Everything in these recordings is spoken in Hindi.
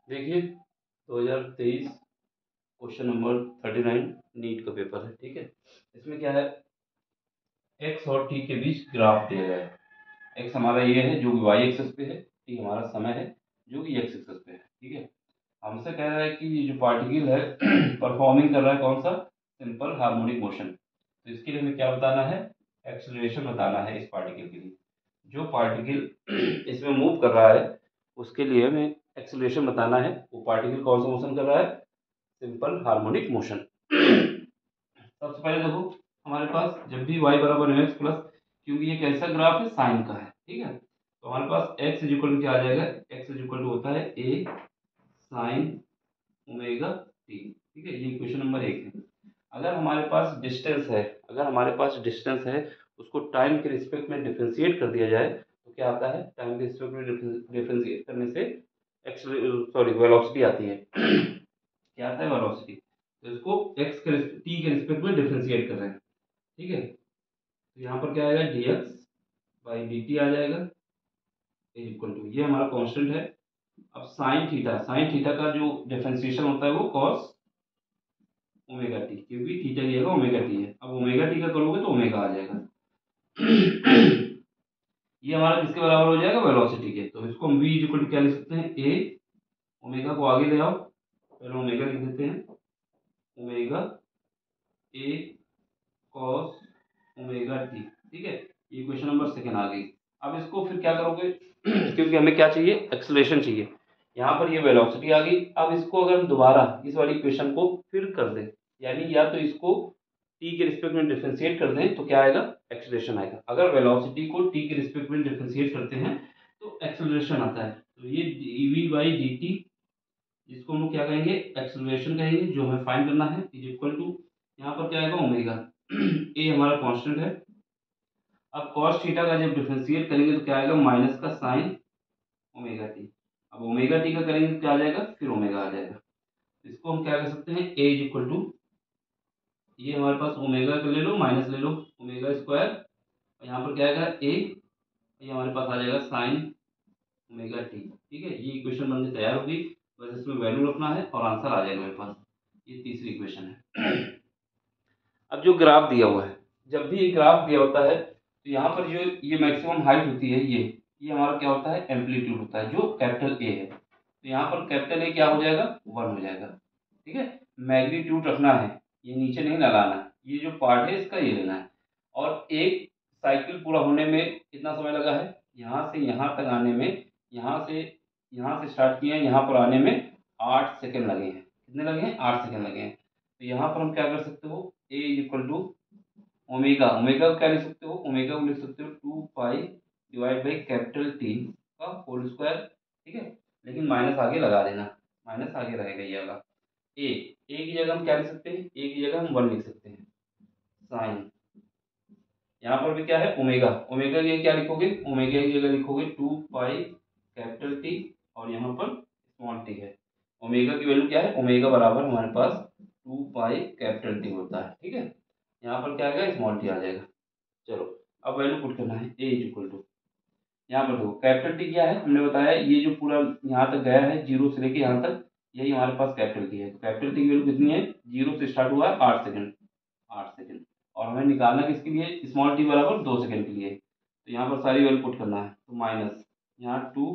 देखिए 2023 क्वेश्चन नंबर 39 नीट का पेपर है। ठीक है, इसमें क्या है, एक्स और टी के बीच ग्राफ दिया गया है। एक्स हमारा ये है जो कि वाई एक्सिस पे है, टी हमारा समय है जो कि एक्स एक्सिस पे है। ठीक है, हमसे कह रहा है कि ये जो पार्टिकल है परफॉर्मिंग कर रहा है कौन सा, सिंपल हार्मोनिक मोशन। तो इसके लिए हमें क्या बताना है, एक्सेलरेशन बताना है इस पार्टिकल के लिए। जो पार्टिकल इसमें मूव कर रहा है उसके लिए हमें एक्सेलरेशन बताना है। वो पार्टिकल कौन सा मोशन कर रहा है, सिंपल हार्मोनिक मोशन। सबसे पहले देखो, हमारे पास जब भी y बराबर है एक्स प्लस, क्योंकि ये कैसा ग्राफ है, साइन का है। ठीक है, तो हमारे पास x इज इक्वल टू क्या आ जाएगा, x इज इक्वल टू होता है a साइन ओमेगा टी। ठीक है, ये इक्वेशन नंबर 1 है। अगर हमारे पास डिस्टेंस है, उसको टाइम के रिस्पेक्ट में डिफरेंशिएट कर दिया जाए तो क्या आता है, टाइम के रिस्पेक्ट में डिफरेंशिएट करने से वेलोसिटी आती है। क्या आता है, वेलोसिटी। तो इसको एक्स के टी के रिस्पेक्ट में डिफरेंशिएट कर रहे हैं। ठीक है, तो यहाँ पर क्या आएगा, d x by d t आ जाएगा इज इक्वल टू, ये हमारा कांस्टेंट है। अब साइन थीटा का जो डिफरेंशिएशन होता है वो कॉस ओमेगा टी, क्योंकि थीटा की जगह ओमेगा टी है। अब ओमेगा टी का करोगे तो ओमेगा आ जाएगा। ये हमारा किसके बराबर हो जाएगा, वेलोसिटी के। तो इसको हम v इक्वल टू क्या लिख सकते हैं, a, ओमेगा को आगे ले आओ, पहले ओमेगा लिख देते हैं, omega a cos omega T. ठीक है, ये क्वेश्चन नंबर 2 आ गई। अब इसको फिर क्या करोगे, क्योंकि हमें क्या चाहिए, एक्सेलरेशन चाहिए। यहाँ पर ये वेलोसिटी आ गई। अब इसको अगर हम दोबारा इस वाली इक्वेशन को फिर कर दें, यानी या तो इसको टी के रिस्पेक्ट में डिफरेंशिएट कर दें तो क्या आएगा, एक्सेलरेशन आएगा। अगर वेलोसिटी को टी के रिस्पेक्ट में डिफरेंशिएट करते हैं तो एक्सेलरेशन आता है। तो ये d v by d t, जिसको हम लोग क्या कहेंगे, एक्सेलरेशन कहेंगे, जो हमें फाइंड करना है, इज इक्वल टू, यहाँ पर क्या आएगा, ओमेगा। ए हमारा कांस्टेंट है। अब cos थीटा का जब डिफरेंशिएट करेंगे तो क्या आएगा, माइनस का साइन ओमेगा टी। अब ओमेगा टी का करेंगे तो क्या आ जाएगा, फिर ओमेगा आ जाएगा। इसको हम क्या कर सकते हैं, ए इज इक्वल टू, ये हमारे पास ओमेगा का ले लो, माइनस ले लो, ओमेगा स्क्वायर, और यहाँ पर क्या आएगा ए, ये हमारे पास आ जाएगा साइन ओमेगा टी। ठीक है, ये इक्वेशन बन के तैयार होगी। बस इसमें वैल्यू रखना है और आंसर आ जाएगा मेरे पास। ये तीसरी इक्वेशन है। अब जो ग्राफ दिया हुआ है, जब भी ये ग्राफ दिया होता है तो यहाँ पर जो ये मैक्सिमम हाइट होती है, ये हमारा क्या होता है, एम्पलीट्यूड होता है, जो कैपिटल ए है। तो यहाँ पर कैपिटल ए क्या हो जाएगा, 1 हो जाएगा। ठीक है, मैग्नीट्यूड रखना है, ये नीचे नहीं लगाना, ये जो पार्ट है इसका ये लेना है। और एक साइकिल पूरा होने में कितना समय लगा है, यहाँ से यहाँ तक आने में, यहाँ से स्टार्ट किए हैं, यहाँ पर आने में 8 सेकेंड लगे हैं। कितने लगे हैं, 8 सेकेंड लगे हैं। तो यहाँ पर हम क्या कर सकते हो, a is equal to omega, omega को क्या लिख सकते हो, ओमेगा को लिख सकते हो 2 pi divide by capital T का होल स्क्वायर। ठीक है, लेकिन माइनस आगे लगा देना, माइनस आगे रहेगा ये वाला। ए, ए की जगह हम क्या लिख सकते हैं, ए की जगह हम 1 लिख सकते हैं, साइन, यहाँ पर भी क्या है, ओमेगा, ओमेगा की क्या लिखोगे, ओमेगा की जगह लिखोगे 2 पाई कैपिटल टी, और यहाँ पर स्मॉल टी है। ओमेगा की वैल्यू क्या है, ओमेगा बराबर हमारे पास 2 पाई कैपिटल टी होता है। ठीक है, यहाँ पर क्या आएगा, स्मॉल टी आ जाएगा। चलो, अब वैल्यू पुट करना है, ए इज इक्वल टू, यहाँ पर देखो कैपिटल टी क्या है, हमने बताया ये जो पूरा यहाँ तक गया है, जीरो से लेके यहाँ तक, यही हमारे पास कैपिटल टी है। तो कैपिटल टी की वैल्यू कितनी है, जीरो से स्टार्ट हुआ है 8 सेकंड, 8 सेकंड, और हमें निकालना किसके लिए, स्मॉल टी बराबर 2 सेकंड के लिए। तो यहाँ पर सारी वैल्यू पुट करना है, तो माइनस यहाँ 2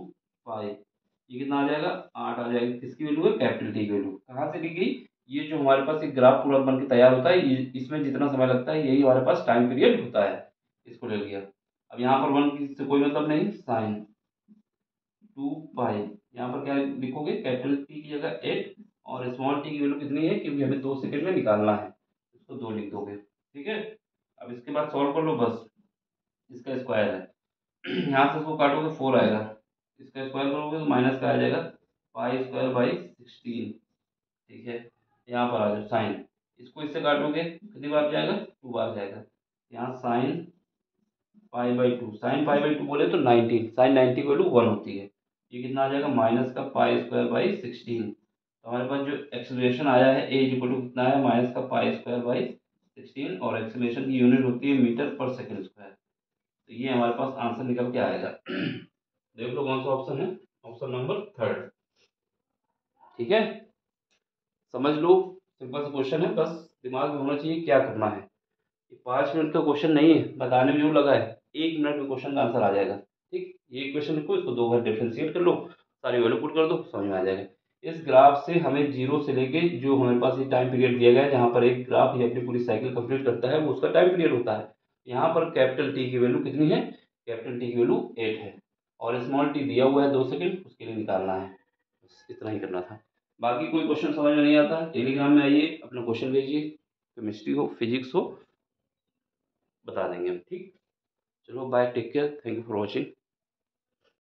पाई, ये कितना आ जाएगा, 8 आ जाएगा। किसकी वैल्यू है, कैपिटल टी की वैल्यू। कहाँ से ली गई, ये जो हमारे पास एक ग्राफ पूरा बन के तैयार होता है, इसमें जितना समय लगता है यही हमारे पास टाइम पीरियड होता है, इसको ले लिया। अब यहाँ पर 1 से कोई मतलब नहीं, साइन 2 पाई, यहाँ पर क्या लिखोगे, कैपिटल टी की जगह 8, और स्मॉल टी की वैल्यू कितनी है, क्योंकि हमें 2 सेकंड में निकालना है, इसको 2 लिख दोगे। ठीक है, अब इसके बाद सॉल्व कर लो बस, इसका स्क्वायर है, यहाँ से इसको काटोगे 4 आएगा, इसका स्क्वायर करोगे तो माइनस का आ जाएगा, पाई स्क्वायर बाई 16। ठीक है, यहाँ पर आ जाओ, साइन, इसको इससे काटोगे कितनी बार जाएगा, 2 बार जाएगा। यहाँ sine pi by 2, sine pi by 2 बोले तो 19, साइन 90 की वैल्यू 1 होती है। ये कितना आ जाएगा, माइनस का पाई स्क्वायर बाई 16। तो हमारे पास जो एक्सेलरेशन आया है, ए इक्वल टू कितना है, माइनस का पाई स्क्वायर बाई 16, और एक्सेलरेशन की यूनिट होती है मीटर पर सेकेंड स्क्वायर। तो ये हमारे पास आंसर निकल के आएगा। देख लो कौन सा ऑप्शन है, ऑप्शन नंबर 3। ठीक है, समझ लो, सिंपल सा क्वेश्चन है, बस दिमाग में होना चाहिए क्या करना है। 5 मिनट का क्वेश्चन नहीं है, बताने में यूँ लगा है, 1 मिनट में क्वेश्चन का आंसर आ जाएगा। ठीक, ये क्वेश्चन लिखो, इसको 2 बार डिफरेंशिएट कर लो, सारी वैल्यू पुट कर दो, समझ में आ जाएगा। इस ग्राफ से हमें जीरो से लेके जो हमारे पास ये टाइम पीरियड दिया गया है, जहाँ पर एक ग्राफ ये अपनी पूरी साइकिल कंप्लीट करता है, वो उसका टाइम पीरियड होता है। यहाँ पर कैपिटल टी की वैल्यू कितनी है, कैपिटल टी की वैल्यू 8 है, और स्मॉल टी दिया हुआ है 2 सेकंड, उसके लिए निकालना है। बस इतना ही करना था। बाकी कोई क्वेश्चन समझ में नहीं आता, टेलीग्राम में आइए, अपना क्वेश्चन भेजिए, केमिस्ट्री हो, फिजिक्स हो, बता देंगे हम। ठीक, चलो bye, take care, thank you for watching.